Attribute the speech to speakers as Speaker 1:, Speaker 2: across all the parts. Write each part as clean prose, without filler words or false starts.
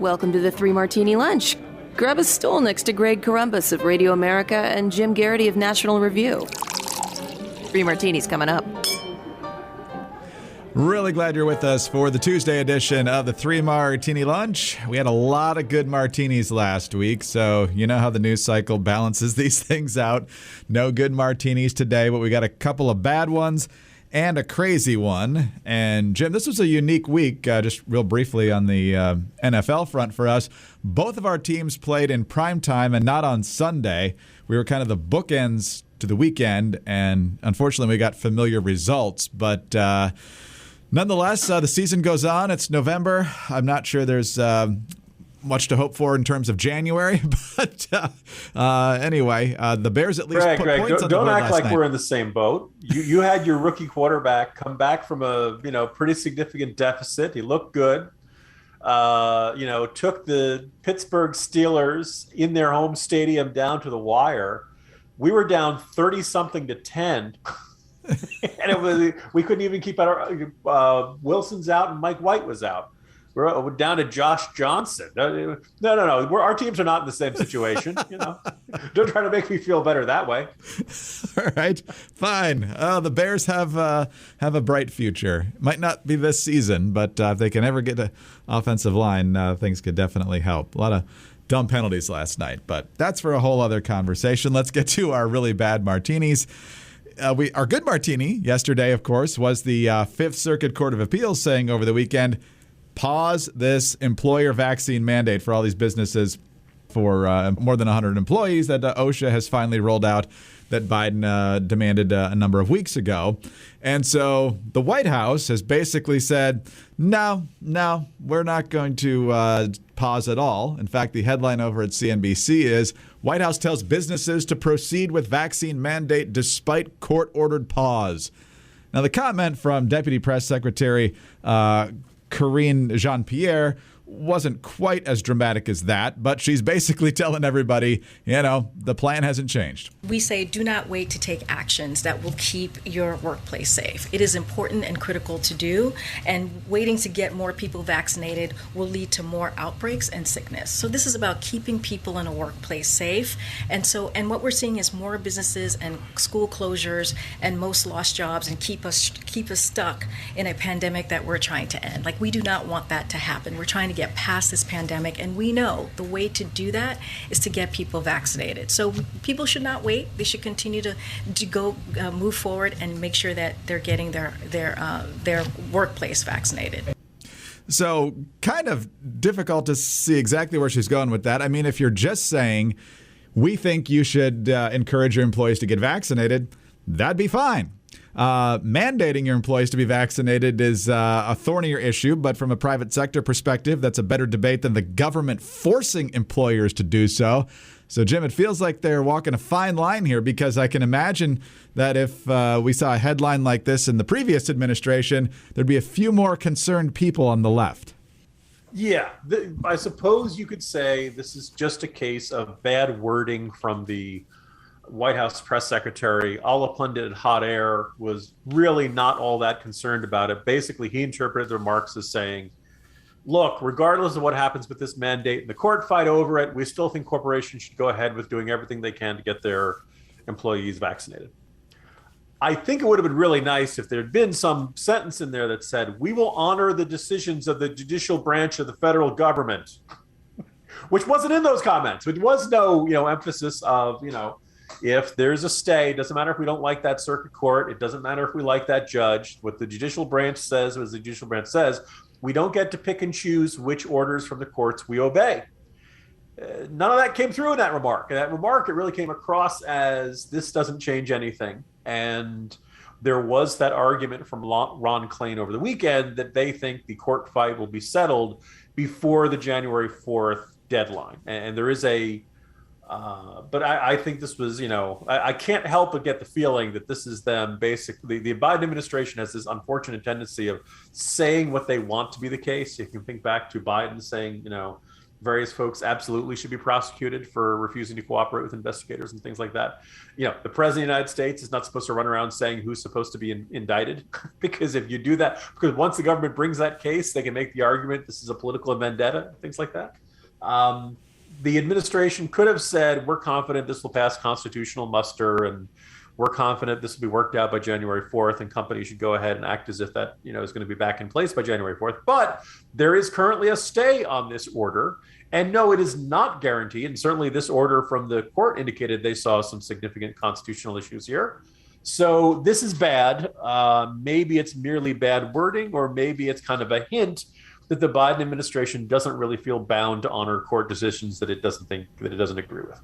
Speaker 1: Welcome to the Three Martini Lunch. Grab a stool next to Greg Columbus of Radio America and Jim Garrity of National Review. Three martinis coming up.
Speaker 2: Really glad you're with us for the Tuesday edition of the Three Martini Lunch. We had a lot of good martinis last week, so you know how the news cycle balances these things out. No good martinis today, but we got a couple of bad ones and a crazy one. And Jim, this was a unique week, just real briefly on the NFL front for us. Both of our teams played in prime time and not on Sunday. We were kind of the bookends to the weekend, and unfortunately we got familiar results. But nonetheless, the season goes on. It's November. I'm not sure there's much to hope for in terms of January, but anyway, the Bears at least put points on the board last night.
Speaker 3: Don't act like we're in the same boat. You had your rookie quarterback come back from a pretty significant deficit. He looked good. Took the Pittsburgh Steelers in their home stadium down to the wire. We were down 30-something to 10. And we couldn't even keep our Wilson's out and Mike White was out. We're down to Josh Johnson. No. Our teams are not in the same situation. Don't try to make me feel better that way.
Speaker 2: All right, fine. The Bears have a bright future. Might not be this season, but if they can ever get an offensive line, things could definitely help. A lot of dumb penalties last night, but that's for a whole other conversation. Let's get to our really bad martinis. Our good martini yesterday, of course, was the Fifth Circuit Court of Appeals saying over the weekend, pause this employer vaccine mandate for all these businesses for more than 100 employees that OSHA has finally rolled out that Biden demanded a number of weeks ago. And so the White House has basically said, no, we're not going to pause at all. In fact, the headline over at CNBC is, White House tells businesses to proceed with vaccine mandate despite court-ordered pause. Now, the comment from Deputy Press Secretary Karine Jean-Pierre wasn't quite as dramatic as that, but she's basically telling everybody, the plan hasn't changed.
Speaker 4: We say do not wait to take actions that will keep your workplace safe. It is important and critical to do, and waiting to get more people vaccinated will lead to more outbreaks and sickness. So this is about keeping people in a workplace safe. And what we're seeing is more businesses and school closures and most lost jobs and keep us stuck in a pandemic that we're trying to end. We do not want that to happen. We're trying to get past this pandemic, and we know the way to do that is to get people vaccinated. So people should not wait. They should continue to go move forward and make sure that they're getting their workplace vaccinated.
Speaker 2: So kind of difficult to see exactly where she's going with that. I mean, if you're just saying we think you should encourage your employees to get vaccinated, that'd be fine. Mandating your employees to be vaccinated is a thornier issue, but from a private sector perspective, that's a better debate than the government forcing employers to do so. So, Jim, it feels like they're walking a fine line here, because I can imagine that if we saw a headline like this in the previous administration, there'd be a few more concerned people on the left.
Speaker 3: Yeah, I suppose you could say this is just a case of bad wording from the White House press secretary. Alla Pundit Hot Air was really not all that concerned about it. Basically, he interpreted the remarks as saying, look, regardless of what happens with this mandate and the court fight over it, we still think corporations should go ahead with doing everything they can to get their employees vaccinated. I think it would have been really nice if there had been some sentence in there that said, we will honor the decisions of the judicial branch of the federal government, which wasn't in those comments. There was no, emphasis of, if there's a stay, it doesn't matter if we don't like that circuit court. It doesn't matter if we like that judge. What the judicial branch says, we don't get to pick and choose which orders from the courts we obey. None of that came through in that remark. In that remark, it really came across as this doesn't change anything. And there was that argument from Ron Klain over the weekend that they think the court fight will be settled before the January 4th deadline. And there is but I think this was, I can't help but get the feeling that this is them basically. The Biden administration has this unfortunate tendency of saying what they want to be the case. You can think back to Biden saying, various folks absolutely should be prosecuted for refusing to cooperate with investigators and things like that. The president of the United States is not supposed to run around saying who's supposed to be indicted, because if you do that, because once the government brings that case, they can make the argument this is a political vendetta, things like that. The administration could have said, we're confident this will pass constitutional muster, and we're confident this will be worked out by January 4th, and companies should go ahead and act as if that is going to be back in place by January 4th. But there is currently a stay on this order. And no, it is not guaranteed. And certainly this order from the court indicated they saw some significant constitutional issues here. So this is bad. Maybe it's merely bad wording, or maybe it's kind of a hint that the Biden administration doesn't really feel bound to honor court decisions that it doesn't agree with.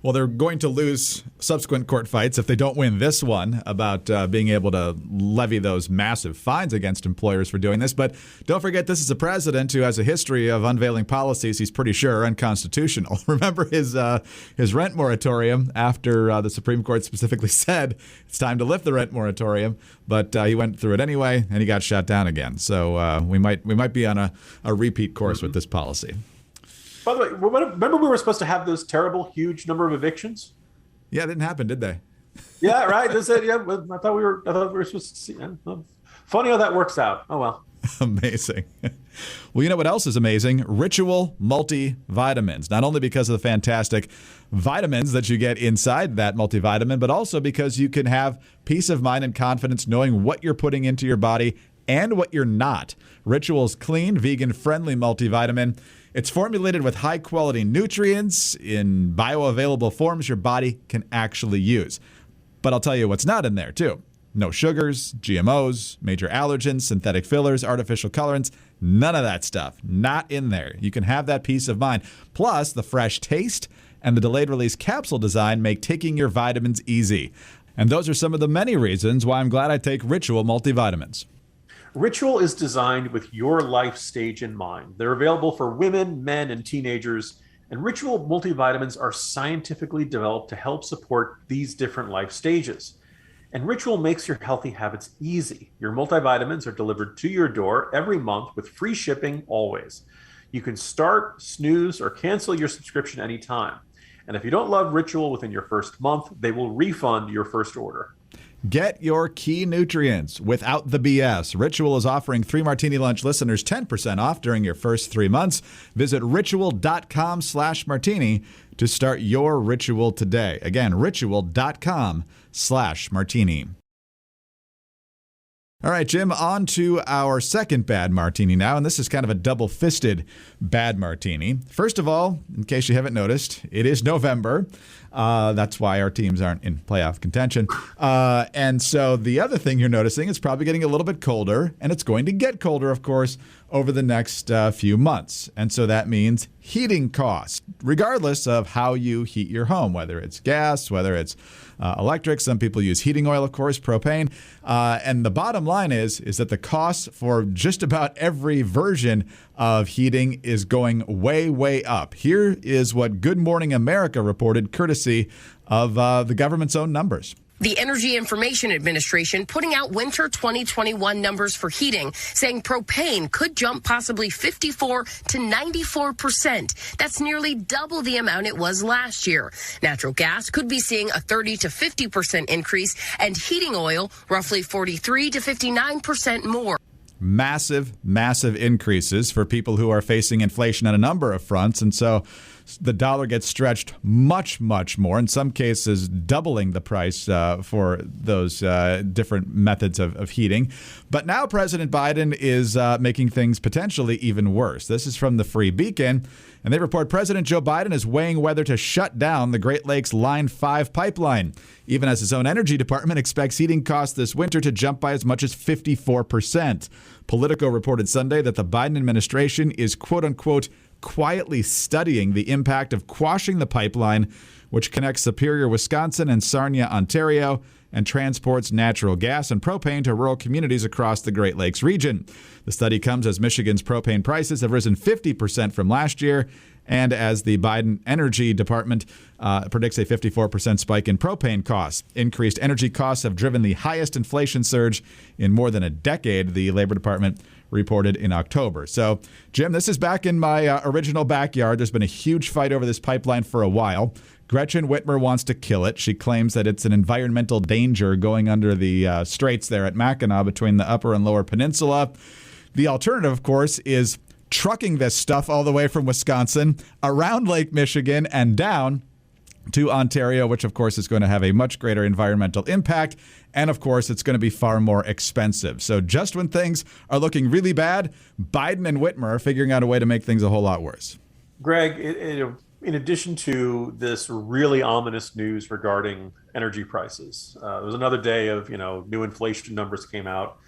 Speaker 2: Well, they're going to lose subsequent court fights if they don't win this one about being able to levy those massive fines against employers for doing this. But don't forget, this is a president who has a history of unveiling policies he's pretty sure are unconstitutional. Remember his rent moratorium after the Supreme Court specifically said it's time to lift the rent moratorium, but he went through it anyway and he got shot down again. So we might be on a repeat course with this policy.
Speaker 3: By the way, remember we were supposed to have those terrible, huge number of evictions?
Speaker 2: Yeah, it didn't happen, did they?
Speaker 3: Yeah, right. I thought we were supposed to see. Funny how that works out. Oh well.
Speaker 2: Amazing. Well, you know what else is amazing? Ritual multivitamins. Not only because of the fantastic vitamins that you get inside that multivitamin, but also because you can have peace of mind and confidence knowing what you're putting into your body and what you're not. Ritual's clean, vegan-friendly multivitamin. It's formulated with high-quality nutrients in bioavailable forms your body can actually use. But I'll tell you what's not in there, too. No sugars, GMOs, major allergens, synthetic fillers, artificial colorants, none of that stuff. Not in there. You can have that peace of mind. Plus, the fresh taste and the delayed-release capsule design make taking your vitamins easy. And those are some of the many reasons why I'm glad I take Ritual multivitamins.
Speaker 3: Ritual is designed with your life stage in mind. They're available for women, men, and teenagers. And Ritual multivitamins are scientifically developed to help support these different life stages. And Ritual makes your healthy habits easy. Your multivitamins are delivered to your door every month with free shipping always. You can start, snooze, or cancel your subscription anytime. And if you don't love Ritual within your first month, they will refund your first order.
Speaker 2: Get your key nutrients without the BS. Ritual is offering 3 Martini Lunch listeners 10% off during your first 3 months. Visit ritual.com/martini to start your ritual today. Again, ritual.com/martini. All right, Jim, on to our second bad martini now, and this is kind of a double-fisted bad martini. First of all, in case you haven't noticed, it is November. That's why our teams aren't in playoff contention. And so the other thing you're noticing is probably getting a little bit colder, and it's going to get colder, of course, over the next few months. And so that means heating costs, regardless of how you heat your home, whether it's gas, whether it's electric. Some people use heating oil, of course, propane. And the bottom line is that the cost for just about every version of heating is going way, way up. Here is what Good Morning America reported, courtesy of the government's own numbers.
Speaker 5: The Energy Information Administration putting out winter 2021 numbers for heating, saying propane could jump possibly 54 to 94%. That's nearly double the amount it was last year. Natural gas could be seeing a 30 to 50% increase, and heating oil roughly 43 to 59% more.
Speaker 2: Massive, massive increases for people who are facing inflation on a number of fronts. And so the dollar gets stretched much, much more, in some cases doubling the price for those different methods of heating. But now President Biden is making things potentially even worse. This is from the Free Beacon, and they report President Joe Biden is weighing whether to shut down the Great Lakes Line 5 pipeline, even as his own energy department expects heating costs this winter to jump by as much as 54%. Politico reported Sunday that the Biden administration is, quote unquote, quietly studying the impact of quashing the pipeline, which connects Superior, Wisconsin and Sarnia, Ontario, and transports natural gas and propane to rural communities across the Great Lakes region. The study comes as Michigan's propane prices have risen 50% from last year, and as the Biden Energy Department predicts a 54% spike in propane costs. Increased energy costs have driven the highest inflation surge in more than a decade, the Labor Department reported in October. So, Jim, this is back in my original backyard. There's been a huge fight over this pipeline for a while. Gretchen Whitmer wants to kill it. She claims that it's an environmental danger going under the straits there at Mackinac between the Upper and Lower Peninsula. The alternative, of course, is trucking this stuff all the way from Wisconsin around Lake Michigan and down to Ontario, which, of course, is going to have a much greater environmental impact. And, of course, it's going to be far more expensive. So just when things are looking really bad, Biden and Whitmer are figuring out a way to make things a whole lot worse.
Speaker 3: Greg, in addition to this really ominous news regarding energy prices, there was another day of, new inflation numbers came out.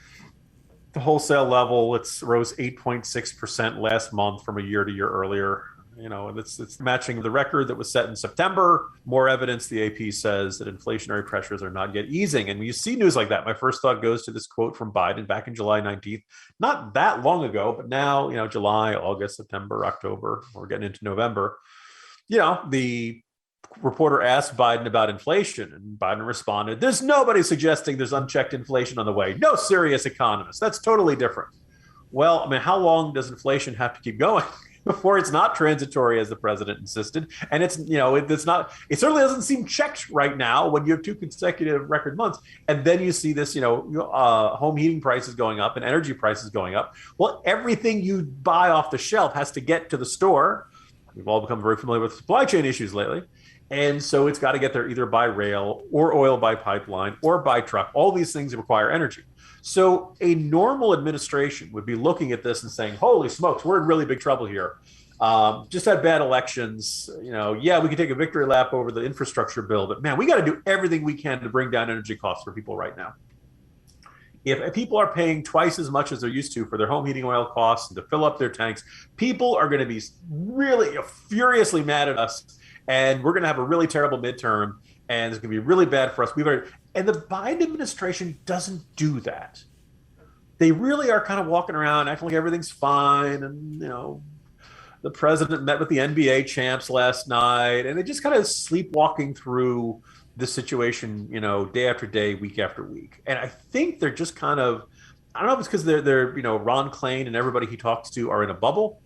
Speaker 3: The wholesale level, it's rose 8.6% last month from a year to year earlier. It's matching the record that was set in September. More evidence, the AP says, that inflationary pressures are not yet easing. And when you see news like that, my first thought goes to this quote from Biden back in July 19th, not that long ago, but now, July, August, September, October, we're getting into November. The reporter asked Biden about inflation, and Biden responded, "There's nobody suggesting there's unchecked inflation on the way. No serious economist. That's totally different." Well, how long does inflation have to keep going before it's not transitory, as the president insisted? And it's not. It certainly doesn't seem checked right now when you have 2 consecutive record months, and then you see this, home heating prices going up and energy prices going up. Well, everything you buy off the shelf has to get to the store. We've all become very familiar with supply chain issues lately. And so it's got to get there either by rail or oil by pipeline or by truck. All these things require energy. So a normal administration would be looking at this and saying, holy smokes, we're in really big trouble here. Just had bad elections. We can take a victory lap over the infrastructure bill, but man, we got to do everything we can to bring down energy costs for people right now. If people are paying twice as much as they're used to for their home heating oil costs and to fill up their tanks, people are going to be really furiously mad at us. And we're going to have a really terrible midterm, and it's going to be really bad for us. And the Biden administration doesn't do that. They really are kind of walking around acting like everything's fine. And, the president met with the NBA champs last night, and they just kind of sleepwalking through this situation, day after day, week after week. And I think they're just kind of, I don't know if it's because they're Ron Klain and everybody he talks to are in a bubble.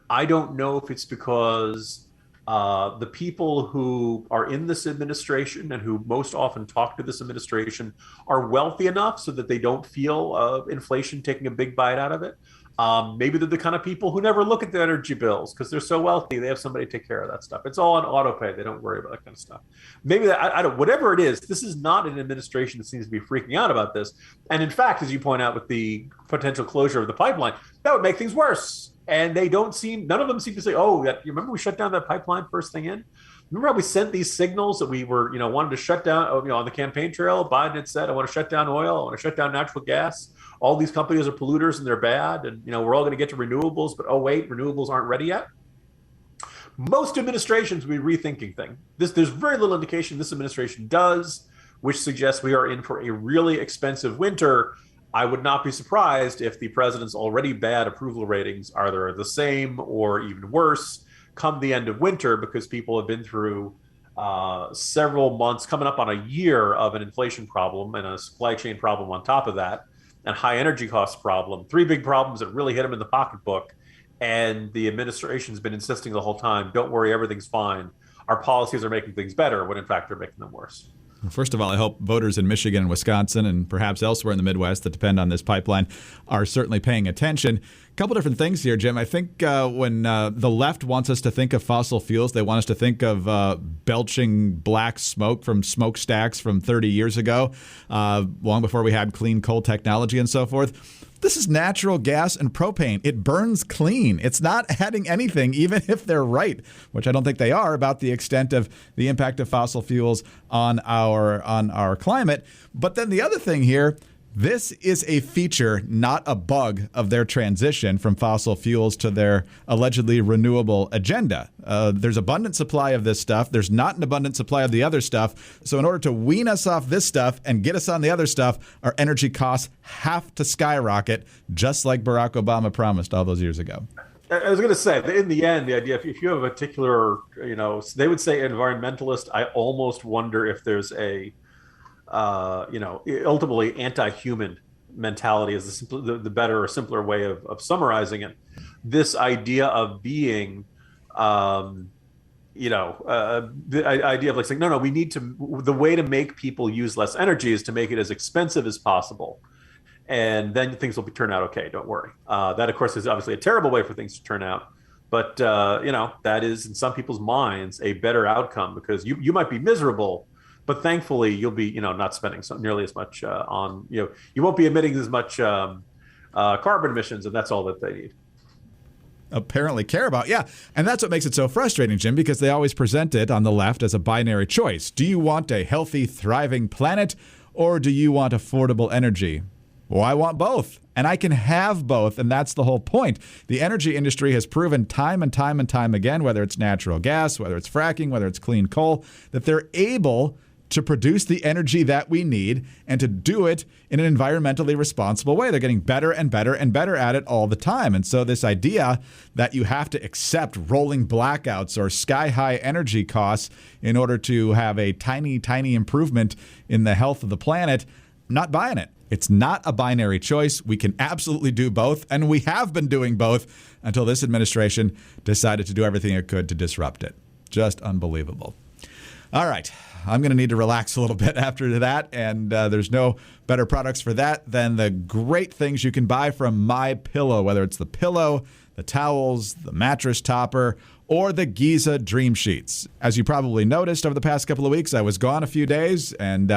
Speaker 3: I don't know if it's because the people who are in this administration and who most often talk to this administration are wealthy enough so that they don't feel inflation taking a big bite out of it. Maybe they're the kind of people who never look at the energy bills because they're so wealthy. They have somebody to take care of that stuff. It's all on auto pay. They don't worry about that kind of stuff. Maybe I don't, whatever it is, this is not an administration that seems to be freaking out about this. And in fact, as you point out with the potential closure of the pipeline, that would make things worse. And none of them seem to say, you remember we shut down that pipeline first thing in? Remember how we sent these signals that we were, wanted to shut down, on the campaign trail? Biden had said, I want to shut down oil. I want to shut down natural gas. All these companies are polluters and they're bad. And, we're all going to get to renewables, but renewables aren't ready yet. Most administrations will be rethinking things. There's very little indication this administration does, which suggests we are in for a really expensive winter. I would not be surprised if the president's already bad approval ratings are either the same or even worse come the end of winter, because people have been through several months, coming up on a year of an inflation problem and a supply chain problem on top of that, and high energy costs problem. 3 big problems that really hit them in the pocketbook. And the administration's been insisting the whole time, don't worry, everything's fine. Our policies are making things better, when in fact they're making them worse.
Speaker 2: First of all, I hope voters in Michigan and Wisconsin and perhaps elsewhere in the Midwest that depend on this pipeline are certainly paying attention. A couple different things here, Jim. I think when the left wants us to think of fossil fuels, they want us to think of belching black smoke from smokestacks from 30 years ago, long before we had clean coal technology and so forth. This is natural gas and propane. It burns clean. It's not adding anything, even if they're right, which I don't think they are, about the extent of the impact of fossil fuels on our climate. But then the other thing here, this is a feature, not a bug, of their transition from fossil fuels to their allegedly renewable agenda. There's abundant supply of this stuff. There's not an abundant supply of the other stuff. So in order to wean us off this stuff and get us on the other stuff, our energy costs have to skyrocket, just like Barack Obama promised all those years ago.
Speaker 3: I was going to say, in the end, the idea, if you have a particular, they would say environmentalist, I almost wonder if there's a ultimately anti-human mentality is the better or simpler way of summarizing it. This idea of being, the idea of like saying, no, we need to, the way to make people use less energy is to make it as expensive as possible. And then things will turn out okay. Don't worry. That, of course, is obviously a terrible way for things to turn out. But, that is in some people's minds a better outcome, because you might be miserable, but thankfully you'll be, not spending nearly as much on, you won't be emitting as much carbon emissions, and that's all that they need.
Speaker 2: Apparently care about. Yeah. And that's what makes it so frustrating, Jim, because they always present it on the left as a binary choice. Do you want a healthy, thriving planet, or do you want affordable energy? Well, I want both, and I can have both, and that's the whole point. The energy industry has proven time and time and time again, whether it's natural gas, whether it's fracking, whether it's clean coal, that they're able to produce the energy that we need and to do it in an environmentally responsible way. They're getting better and better and better at it all the time. And so this idea that you have to accept rolling blackouts or sky-high energy costs in order to have a tiny, tiny improvement in the health of the planet, I'm not buying it. It's not a binary choice. We can absolutely do both, and we have been doing both until this administration decided to do everything it could to disrupt it. Just unbelievable. All right. I'm going to need to relax a little bit after that, and there's no better products for that than the great things you can buy from MyPillow, whether it's the pillow, the towels, the mattress topper, or the Giza Dream Sheets. As you probably noticed over the past couple of weeks, I was gone a few days, and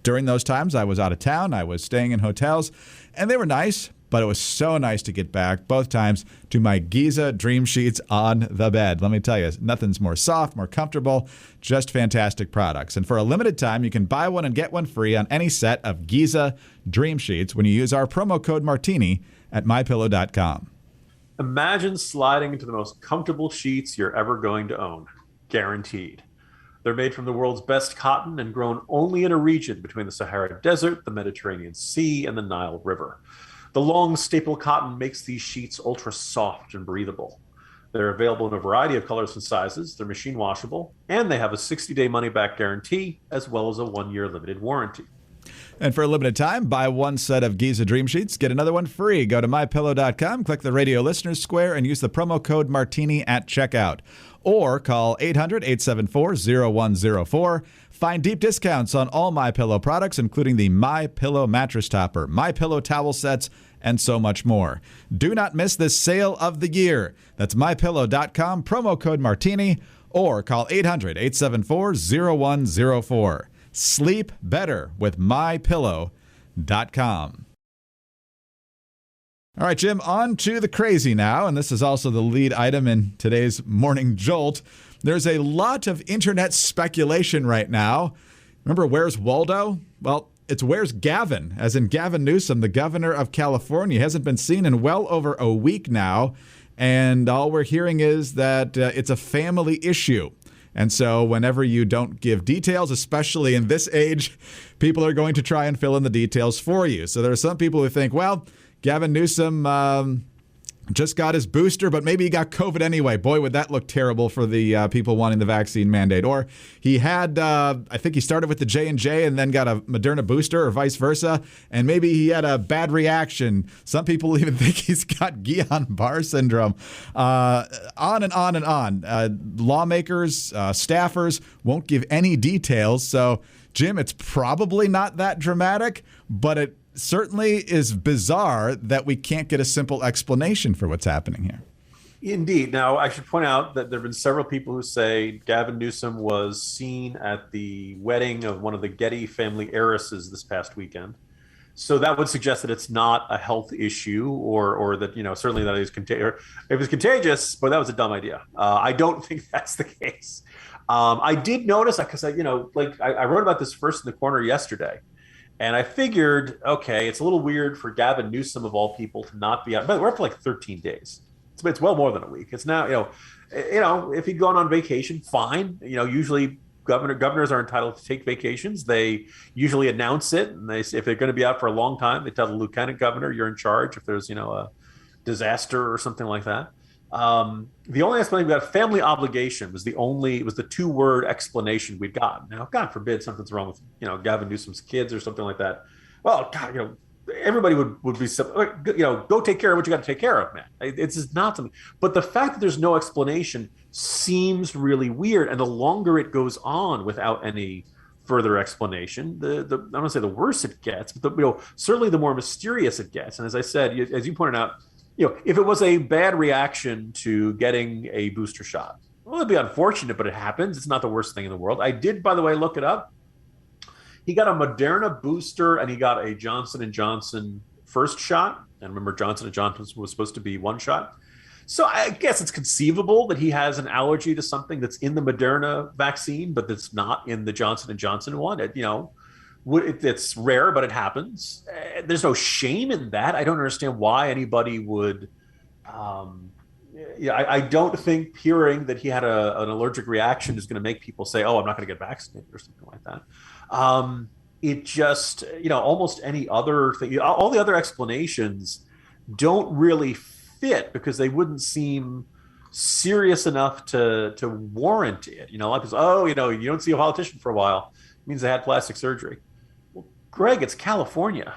Speaker 2: during those times I was out of town. I was staying in hotels, and they were nice. But it was so nice to get back, both times, to my Giza Dream Sheets on the bed. Let me tell you, nothing's more soft, more comfortable, just fantastic products. And for a limited time, you can buy one and get one free on any set of Giza Dream Sheets when you use our promo code Martini at mypillow.com.
Speaker 3: Imagine sliding into the most comfortable sheets you're ever going to own. Guaranteed. They're made from the world's best cotton and grown only in a region between the Sahara Desert, the Mediterranean Sea, and the Nile River. The long staple cotton makes these sheets ultra soft and breathable. They're available in a variety of colors and sizes. They're machine washable, and they have a 60-day money-back guarantee, as well as a 1-year limited warranty.
Speaker 2: And for a limited time, buy one set of Giza Dream Sheets, get another one free. Go to mypillow.com, click the radio listeners square, and use the promo code Martini at checkout. Or call 800-874-0104. Find deep discounts on all MyPillow products, including the MyPillow mattress topper, MyPillow towel sets, and so much more. Do not miss this sale of the year. That's mypillow.com, promo code Martini, or call 800-874-0104. Sleep better with mypillow.com. All right, Jim, on to the crazy now, and this is also the lead item in today's Morning Jolt. There's a lot of internet speculation right now. Remember, where's Waldo? Well, it's where's Gavin, as in Gavin Newsom, the governor of California. He hasn't been seen in well over a week now, and all we're hearing is that it's a family issue. And so whenever you don't give details, especially in this age, people are going to try and fill in the details for you. So there are some people who think, well, Gavin Newsom just got his booster, but maybe he got COVID anyway. Boy, would that look terrible for the people wanting the vaccine mandate. Or he had, I think he started with the J&J and then got a Moderna booster, or vice versa, and maybe he had a bad reaction. Some people even think he's got Guillain-Barré syndrome. On and on and on. Lawmakers, staffers won't give any details. So, Jim, it's probably not that dramatic, but it certainly is bizarre that we can't get a simple explanation for what's happening here.
Speaker 3: Indeed. Now, I should point out that there have been several people who say Gavin Newsom was seen at the wedding of one of the Getty family heiresses this past weekend. So that would suggest that it's not a health issue, or that, certainly that it was contagious, but that was a dumb idea. I don't think that's the case. I did notice, because I wrote about this first in the corner yesterday. And I figured, okay, it's a little weird for Gavin Newsom, of all people, to not be out. But we're up to like 13 days. It's well more than a week. It's now, if he'd gone on vacation, fine. Usually governors are entitled to take vacations. They usually announce it, and if they're going to be out for a long time, they tell the lieutenant governor, you're in charge if there's a disaster or something like that. The only explanation we got, family obligation, was the 2-word explanation we'd gotten. Now, God forbid something's wrong with, Gavin Newsom's kids or something like that. Well, God, everybody would be, go take care of what you got to take care of, man. It's just not something. But the fact that there's no explanation seems really weird. And the longer it goes on without any further explanation, I don't want to say the worse it gets, but certainly the more mysterious it gets. And as I said, as you pointed out, if it was a bad reaction to getting a booster shot, well, it'd be unfortunate, but it happens. It's not the worst thing in the world. I did, by the way, look it up. He got a Moderna booster and he got a Johnson & Johnson first shot. And remember, Johnson & Johnson was supposed to be one shot. So I guess it's conceivable that he has an allergy to something that's in the Moderna vaccine, but that's not in the Johnson & Johnson one. It's rare, but it happens. There's no shame in that. I don't understand why anybody would. I don't think hearing that he had an allergic reaction is going to make people say, "Oh, I'm not going to get vaccinated" or something like that. It just, almost any other thing, all the other explanations don't really fit because they wouldn't seem serious enough to warrant it. You don't see a politician for a while. It means they had plastic surgery. Well, Greg, it's California.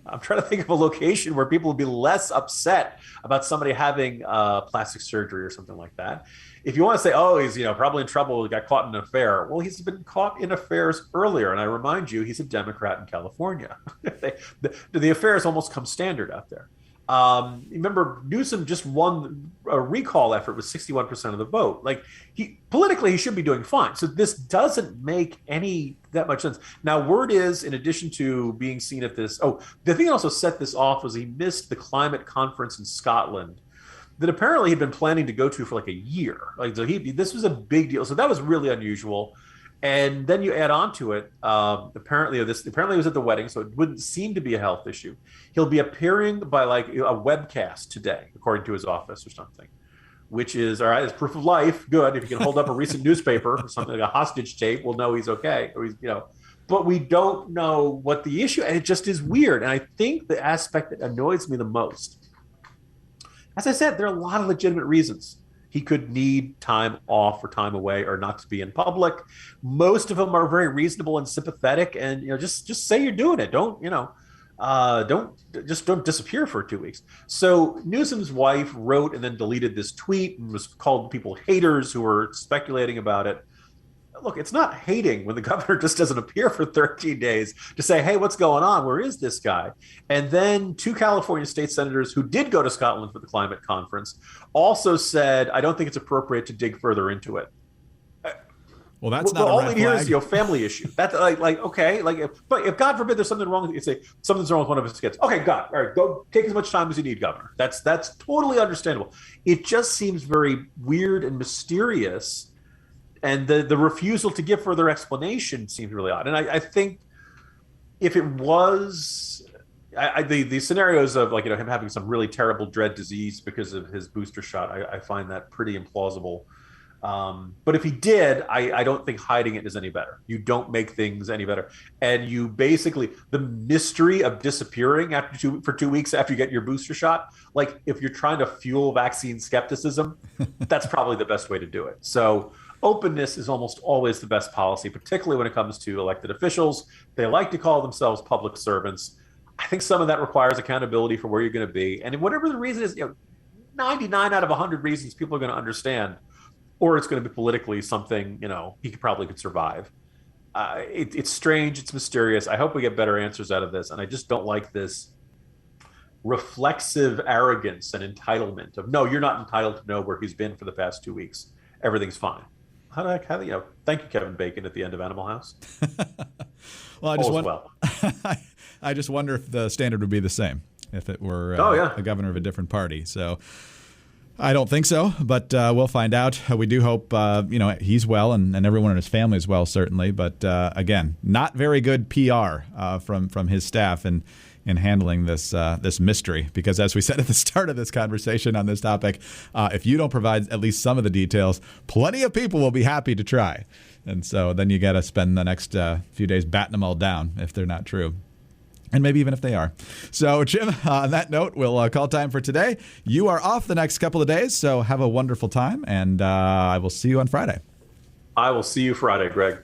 Speaker 3: I'm trying to think of a location where people would be less upset about somebody having plastic surgery or something like that. If you want to say, oh, he's probably in trouble, he got caught in an affair. Well, he's been caught in affairs earlier, and I remind you, he's a Democrat in California. The affairs almost come standard out there. Remember, Newsom just won a recall effort with 61% of the vote. Like, politically, he should be doing fine. So this doesn't make that much sense. Now, word is, in addition to being seen at this, the thing that also set this off was he missed the climate conference in Scotland that apparently he'd been planning to go to for like a year. This was a big deal. So that was really unusual. And then you add on to it, apparently it was at the wedding, so it wouldn't seem to be a health issue. He'll be appearing by like a webcast today, according to his office or something, which is, all right, it's proof of life. Good. If you can hold up a recent newspaper or something like a hostage tape, we'll know he's okay. Or but we don't know what the issue, and it just is weird. And I think the aspect that annoys me the most, as I said, there are a lot of legitimate reasons. He could need time off or time away or not to be in public. Most of them are very reasonable and sympathetic, and just say you're doing it. Don't disappear for 2 weeks. So Newsom's wife wrote and then deleted this tweet and was called people haters who were speculating about it. Look, it's not hating when the governor just doesn't appear for 13 days to say, hey, what's going on? Where is this guy? And then 2 California state senators who did go to Scotland for the climate conference also said, I don't think it's appropriate to dig further into it.
Speaker 2: Well, that's not
Speaker 3: all
Speaker 2: a red
Speaker 3: we hear
Speaker 2: flag.
Speaker 3: is family issue. That's okay. But if God forbid there's something wrong with you, say something's wrong with one of his kids. Okay, God, all right, go take as much time as you need, Governor. That's totally understandable. It just seems very weird and mysterious. And the refusal to give further explanation seems really odd. And I think if it was the scenarios of him having some really terrible dread disease because of his booster shot, I find that pretty implausible. But if he did, I don't think hiding it is any better. You don't make things any better. And you basically, the mystery of disappearing for 2 weeks after you get your booster shot, like if you're trying to fuel vaccine skepticism, that's probably the best way to do it. So openness is almost always the best policy, particularly when it comes to elected officials. They like to call themselves public servants. I think some of that requires accountability for where you're going to be. And whatever the reason is, 99 out of 100 reasons people are going to understand, or it's going to be politically something, he probably could survive. It's strange. It's mysterious. I hope we get better answers out of this. And I just don't like this reflexive arrogance and entitlement of, no, you're not entitled to know where he's been for the past 2 weeks. Everything's fine. Thank you, Kevin Bacon, at the end of Animal House.
Speaker 2: Well, I just wonder if the standard would be the same if it were a governor of a different party. So I don't think so, but we'll find out. We do hope he's well and everyone in his family is well, certainly. But again, not very good PR from his staff in handling this mystery, because as we said at the start of this conversation on this topic, if you don't provide at least some of the details, plenty of people will be happy to try. And so then you got to spend the next few days batting them all down if they're not true. And maybe even if they are. So, Jim, on that note, we'll call time for today. You are off the next couple of days, so have a wonderful time, and I will see you on Friday.
Speaker 3: I will see you Friday, Greg.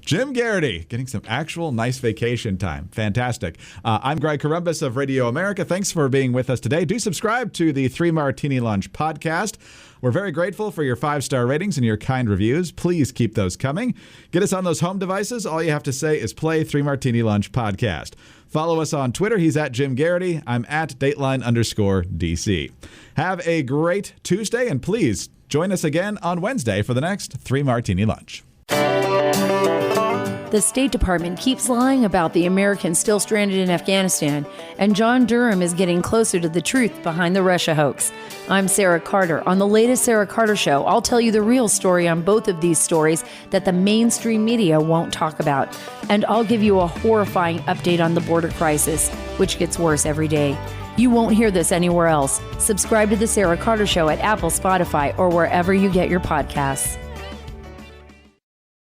Speaker 2: Jim Garrity getting some actual nice vacation time. Fantastic. I'm Greg Corumbus of Radio America. Thanks for being with us today. Do subscribe to the 3 Martini Lunch podcast. We're very grateful for your 5-star ratings and your kind reviews. Please keep those coming. Get us on those home devices. All you have to say is play 3 Martini Lunch podcast. Follow us on Twitter. He's at Jim Garrity. I'm at Dateline_DC. Have a great Tuesday, and please join us again on Wednesday for the next 3 Martini Lunch.
Speaker 6: The State Department keeps lying about the Americans still stranded in Afghanistan, and John Durham is getting closer to the truth behind the Russia hoax. I'm Sarah Carter. On the latest Sarah Carter Show, I'll tell you the real story on both of these stories that the mainstream media won't talk about. And I'll give you a horrifying update on the border crisis, which gets worse every day. You won't hear this anywhere else. Subscribe to the Sarah Carter Show at Apple, Spotify, or wherever you get your podcasts.